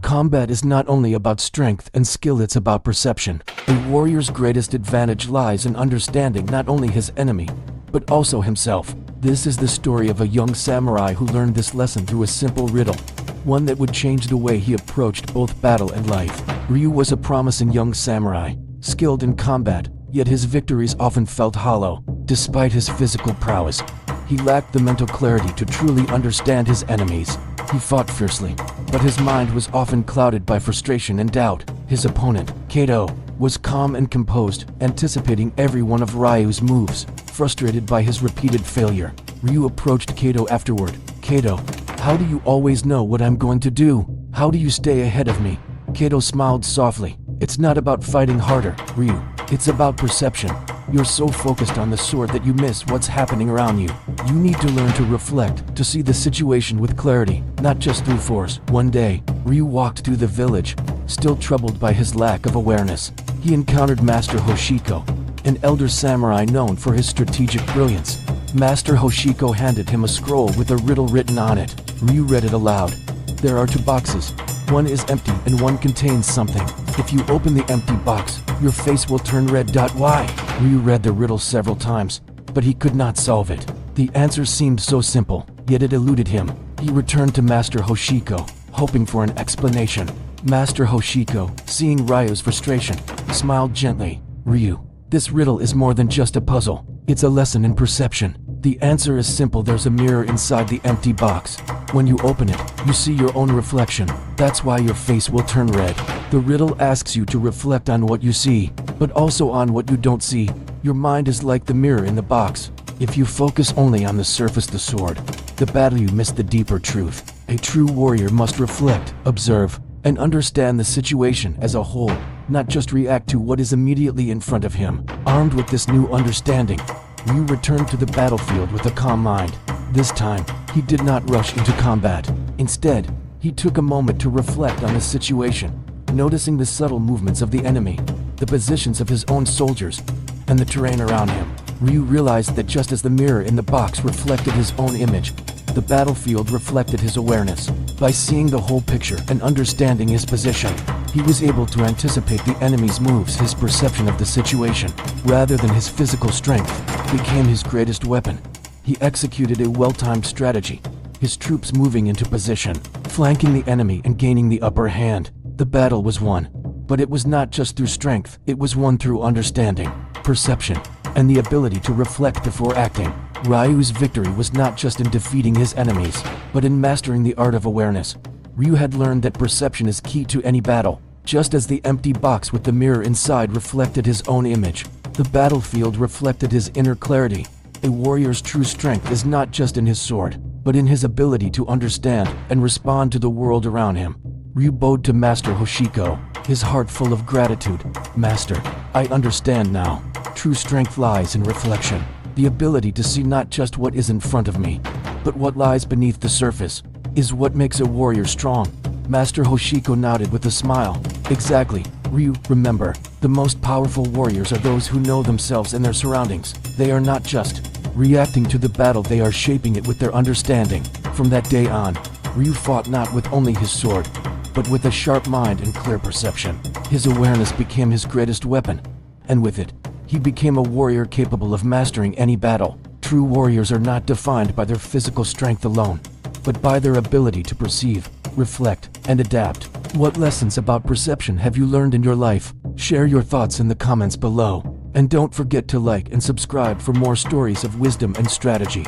Combat is not only about strength and skill, it's about perception. A warrior's greatest advantage lies in understanding not only his enemy, but also himself. This is the story of a young samurai who learned this lesson through a simple riddle, one that would change the way he approached both battle and life. Ryu was a promising young samurai, skilled in combat, yet his victories often felt hollow. Despite his physical prowess, he lacked the mental clarity to truly understand his enemies. He fought fiercely, but his mind was often clouded by frustration and doubt. His opponent, Kato, was calm and composed, anticipating every one of Ryu's moves. Frustrated by his repeated failure, Ryu approached Kato afterward. "Kato, how do you always know what I'm going to do? How do you stay ahead of me?" Kato smiled softly. "It's not about fighting harder, Ryu. It's about perception. You're so focused on the sword that you miss what's happening around you. You need to learn to reflect, to see the situation with clarity, not just through force." One day, Ryu walked through the village, still troubled by his lack of awareness. He encountered Master Hoshiko, an elder samurai known for his strategic brilliance. Master Hoshiko handed him a scroll with a riddle written on it. Ryu read it aloud. "There are 2 boxes. One is empty and one contains something. If you open the empty box, your face will turn red. Why?" Ryu read the riddle several times, but he could not solve it. The answer seemed so simple, yet it eluded him. He returned to Master Hoshiko, hoping for an explanation. Master Hoshiko, seeing Ryu's frustration, smiled gently. "Ryu, this riddle is more than just a puzzle. It's a lesson in perception. The answer is simple. There's a mirror inside the empty box. When you open it, you see your own reflection. That's why your face will turn red." The riddle asks you to reflect on what you see, but also on what you don't see. Your mind is like the mirror in the box. If you focus only on the surface, the sword, the battle, you miss the deeper truth. A true warrior must reflect, observe, and understand the situation as a whole, not just react to what is immediately in front of him. Armed with this new understanding, Ryu returned to the battlefield with a calm mind. This time, he did not rush into combat. Instead, he took a moment to reflect on the situation, noticing the subtle movements of the enemy, the positions of his own soldiers, and the terrain around him. Ryu realized that just as the mirror in the box reflected his own image, the battlefield reflected his awareness. By seeing the whole picture and understanding his position, he was able to anticipate the enemy's moves. His perception of the situation, rather than his physical strength, became his greatest weapon. He executed a well-timed strategy, his troops moving into position, flanking the enemy and gaining the upper hand. The battle was won, but it was not just through strength. It was won through understanding, perception, and the ability to reflect before acting. Ryu's victory was not just in defeating his enemies, but in mastering the art of awareness. Ryu had learned that perception is key to any battle. Just as the empty box with the mirror inside reflected his own image, the battlefield reflected his inner clarity. A warrior's true strength is not just in his sword, but in his ability to understand and respond to the world around him. Ryu bowed to Master Hoshiko, his heart full of gratitude. "Master, I understand now. True strength lies in reflection, the ability to see not just what is in front of me, but what lies beneath the surface, is what makes a warrior strong." Master Hoshiko nodded with a smile. "Exactly, Ryu. Remember, the most powerful warriors are those who know themselves and their surroundings. They are not just reacting to the battle, they are shaping it with their understanding." From that day on, Ryu fought not with only his sword, but with a sharp mind and clear perception. His awareness became his greatest weapon, and with it, he became a warrior capable of mastering any battle. True warriors are not defined by their physical strength alone, but by their ability to perceive, reflect, and adapt. What lessons about perception have you learned in your life? Share your thoughts in the comments below, and don't forget to like and subscribe for more stories of wisdom and strategy.